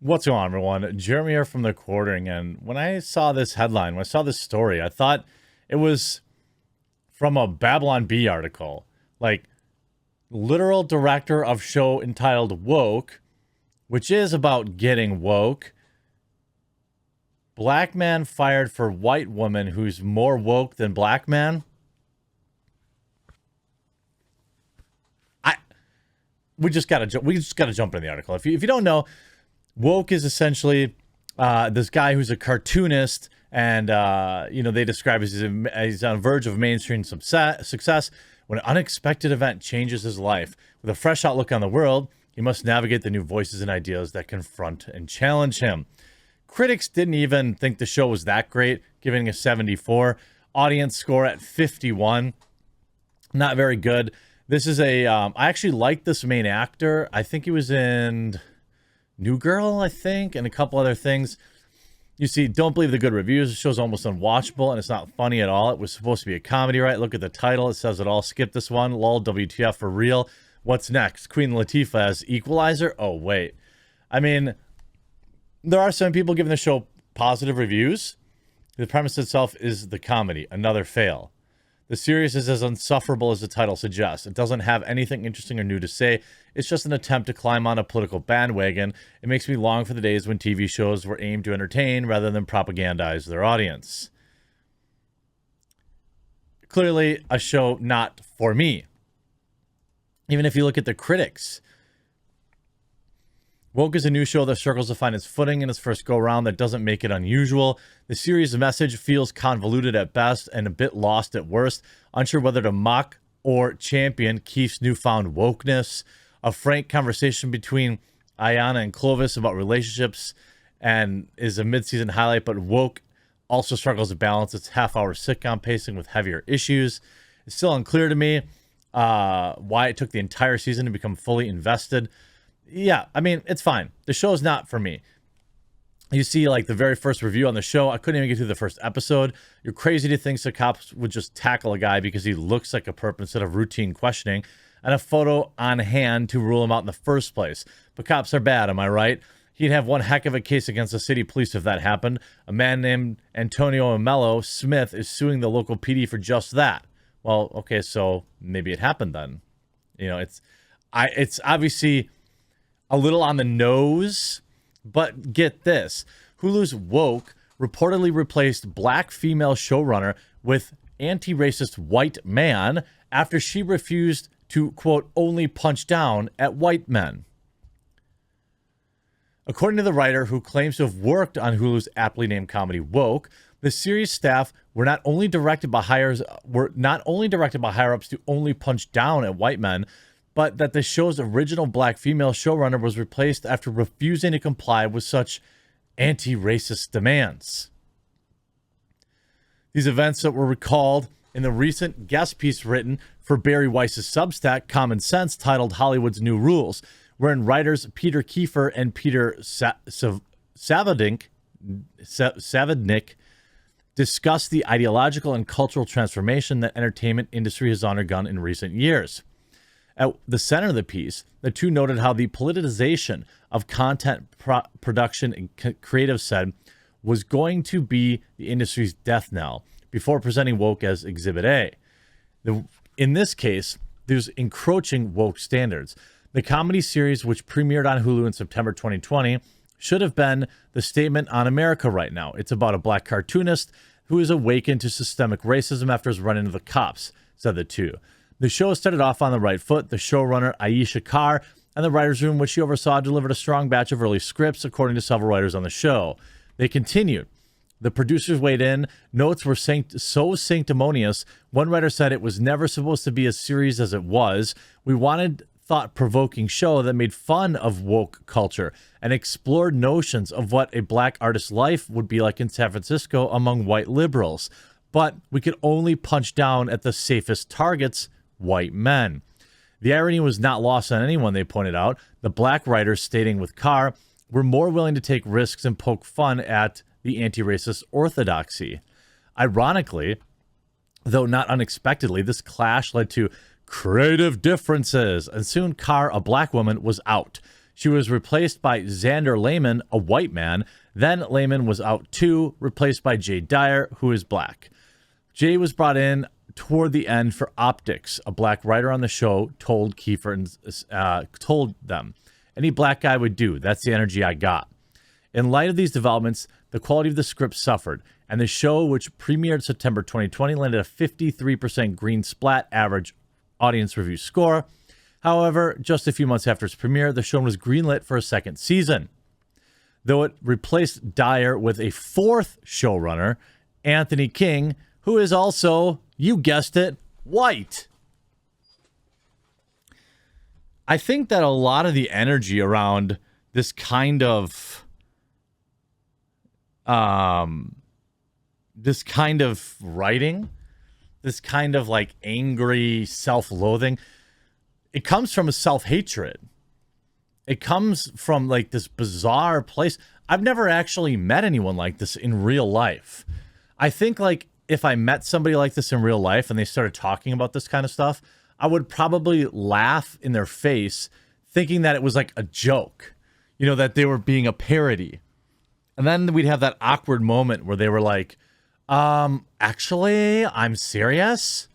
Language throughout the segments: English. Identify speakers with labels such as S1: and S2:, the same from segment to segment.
S1: What's going on, everyone? Jeremy here from The Quartering, and when I saw this headline, when I saw this story, I thought it was from a Babylon Bee article. Like, literal director of show entitled Woke, which is about getting woke. Black man fired for white woman who's more woke than black man. We just gotta jump into the article. If you don't know, woke is essentially this guy who's a cartoonist, and they describe he's on the verge of mainstream success when an unexpected event changes his life. With a fresh outlook on the world, he must navigate the new voices and ideas that confront and challenge him. Critics didn't even think the show was that great, giving a 74. Audience score at 51. Not very good. This is I actually like this main actor. I think he was in New Girl, I think, and a couple other things. You see, don't believe the good reviews. The show's almost unwatchable, and it's not funny at all. It was supposed to be a comedy, right? Look at the title. It says it all. Skip this one. Lol, WTF for real. What's next? Queen Latifah as Equalizer? Oh, wait. I mean, there are some people giving the show positive reviews. The premise itself is the comedy. Another fail. The series is as insufferable as the title suggests. It doesn't have anything interesting or new to say. It's just an attempt to climb on a political bandwagon. It makes me long for the days when TV shows were aimed to entertain rather than propagandize their audience. Clearly, a show not for me. Even if you look at the critics, Woke is a new show that struggles to find its footing in its first go-round that doesn't make it unusual. The series' message feels convoluted at best and a bit lost at worst, unsure whether to mock or champion Keith's newfound wokeness. A frank conversation between Ayanna and Clovis about relationships and is a mid-season highlight, but Woke also struggles to balance its half-hour sitcom pacing with heavier issues. It's still unclear to me why it took the entire season to become fully invested. Yeah, I mean, it's fine. The show is not for me. You see, like, the very first review on the show, I couldn't even get through the first episode. You're crazy to think the cops would just tackle a guy because he looks like a perp instead of routine questioning and a photo on hand to rule him out in the first place. But cops are bad, am I right? He'd have one heck of a case against the city police if that happened. A man named Antonio Amello Smith is suing the local PD for just that. Well, okay, so maybe it happened then. You know, it's obviously a little on the nose, but get this. Hulu's Woke reportedly replaced black female showrunner with anti-racist white man after she refused to, quote, only punch down at white men. According to the writer, who claims to have worked on Hulu's aptly named comedy Woke, the series staff were not only directed by higher-ups to only punch down at white men, but that the show's original black female showrunner was replaced after refusing to comply with such anti-racist demands. These events that were recalled in the recent guest piece written for Barry Weiss's Substack, Common Sense, titled Hollywood's New Rules, wherein writers Peter Kiefer and Peter Savadnik discussed the ideological and cultural transformation that entertainment industry has undergone in recent years. At the center of the piece, the two noted how the politicization of content production and creative said was going to be the industry's death knell before presenting Woke as Exhibit A. In this case, there's encroaching woke standards. The comedy series, which premiered on Hulu in September 2020, should have been the statement on America right now. It's about a black cartoonist who is awakened to systemic racism after his run into the cops, said the two. The show started off on the right foot. The showrunner, Aisha Carr, and the writer's room, which she oversaw, delivered a strong batch of early scripts, according to several writers on the show. They continued. The producers weighed in. Notes were so sanctimonious. One writer said it was never supposed to be as serious as it was. We wanted thought-provoking show that made fun of woke culture and explored notions of what a black artist's life would be like in San Francisco among white liberals. But we could only punch down at the safest targets, white men. The irony was not lost on anyone, they pointed out. The black writers, stating with Carr, were more willing to take risks and poke fun at the anti-racist orthodoxy. Ironically, though not unexpectedly, this clash led to creative differences, and soon Carr, a black woman, was out. She was replaced by Xander Lehman, a white man. Then Lehman was out too, replaced by Jay Dyer, who is black. Jay was brought in toward the end for optics. A black writer on the show told Kiefer and told them, any black guy would do. That's the energy I got. In light of these developments, the quality of the script suffered, and the show, which premiered September 2020, landed a 53% green splat average audience review score. However, just a few months after its premiere, the show was greenlit for a second season. Though it replaced Dyer with a fourth showrunner, Anthony King, who is also, you guessed it, white. I think that a lot of the energy around this kind of writing, this kind of like angry self-loathing, it comes from a self-hatred. It comes from like this bizarre place. I've never actually met anyone like this in real life. I think like if I met somebody like this in real life and they started talking about this kind of stuff, I would probably laugh in their face thinking that it was like a joke, you know, that they were being a parody. And then we'd have that awkward moment where they were like, actually, I'm serious.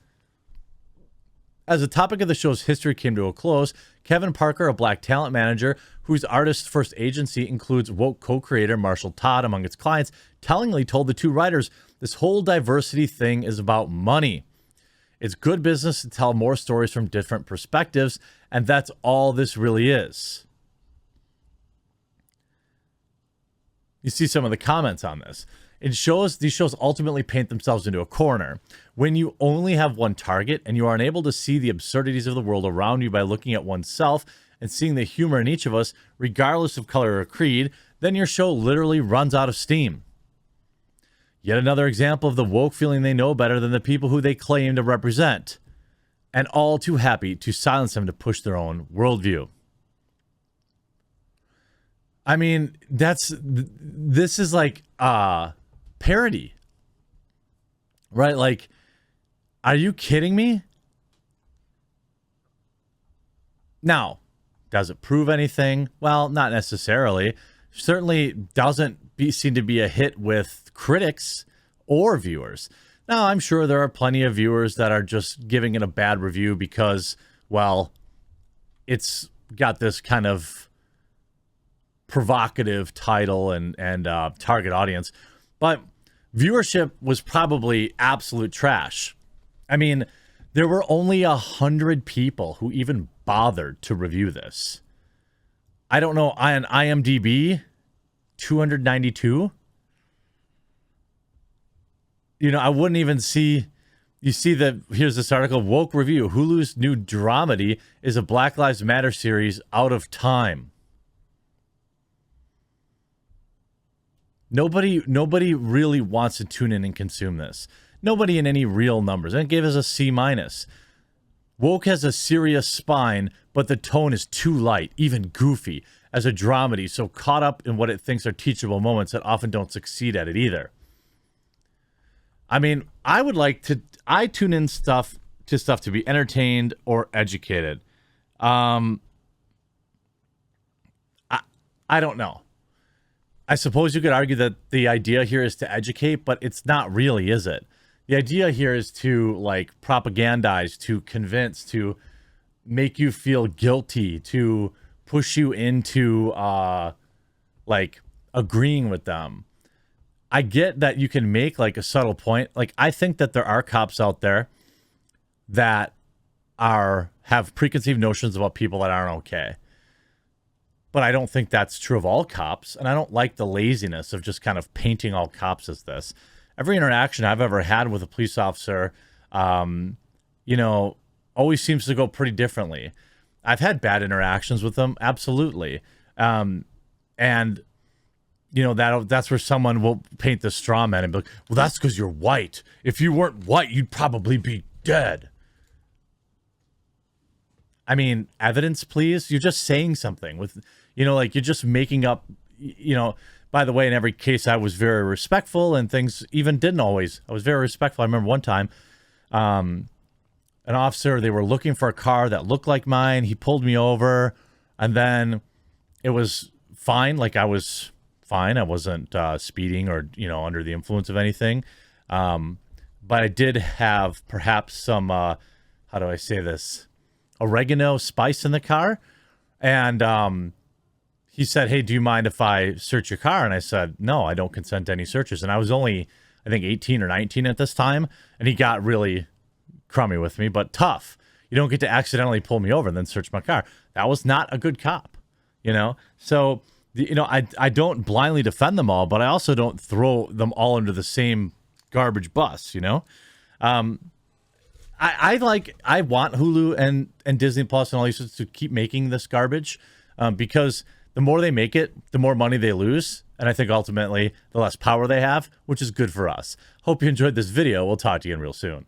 S1: As the topic of the show's history came to a close, Kevin Parker, a black talent manager whose artist first agency includes woke co-creator Marshall Todd among its clients, tellingly told the two writers, this whole diversity thing is about money. It's good business to tell more stories from different perspectives, and that's all this really is. You see some of the comments on this. These shows ultimately paint themselves into a corner. When you only have one target and you are unable to see the absurdities of the world around you by looking at oneself and seeing the humor in each of us, regardless of color or creed, then your show literally runs out of steam. Yet another example of the woke feeling they know better than the people who they claim to represent, and all too happy to silence them to push their own worldview. I mean, this is like parody, right? Like, are you kidding me? Now, does it prove anything? Well, not necessarily. Certainly doesn't seem to be a hit with critics or viewers. Now, I'm sure there are plenty of viewers that are just giving it a bad review because, well, it's got this kind of provocative title and target audience. But viewership was probably absolute trash. I mean, there were only 100 people who even bothered to review this. I don't know, on IMDb, 292. You know, I wouldn't even see. You see that here's this article: woke review. Hulu's new dramedy is a Black Lives Matter series out of time. Nobody really wants to tune in and consume this. Nobody in any real numbers. And it gave us a C-. Woke has a serious spine, but the tone is too light, even goofy, as a dramedy, so caught up in what it thinks are teachable moments that often don't succeed at it either. I mean, I tune in stuff to be entertained or educated. I don't know. I suppose you could argue that the idea here is to educate, but it's not really, is it? The idea here is to like propagandize, to convince, to make you feel guilty, to push you into like agreeing with them. I get that you can make like a subtle point. Like, I think that there are cops out there that have preconceived notions about people that aren't okay. But I don't think that's true of all cops. And I don't like the laziness of just kind of painting all cops as this. Every interaction I've ever had with a police officer, you know, always seems to go pretty differently. I've had bad interactions with them. Absolutely. And you know, that's where someone will paint the straw man and be like, well, that's because you're white. If you weren't white, you'd probably be dead. I mean, evidence, please. You're just saying something with, you know, like you're just making up, you know. By the way, in every case, I was very respectful, and things even didn't always. I was very respectful. I remember one time, an officer, they were looking for a car that looked like mine. He pulled me over, and then it was fine. Like, I was fine. I wasn't speeding or, under the influence of anything. But I did have perhaps some, how do I say this? Oregano spice in the car. And he said, hey, do you mind if I search your car? And I said, no, I don't consent to any searches. And I was only, I think, 18 or 19 at this time. And he got really crummy with me, but tough. You don't get to accidentally pull me over and then search my car. That was not a good cop, So, I don't blindly defend them all, but I also don't throw them all under the same garbage bus, I want Hulu and Disney Plus and all these to keep making this garbage, because the more they make it, the more money they lose. And I think ultimately the less power they have, which is good for us. Hope you enjoyed this video. We'll talk to you again real soon.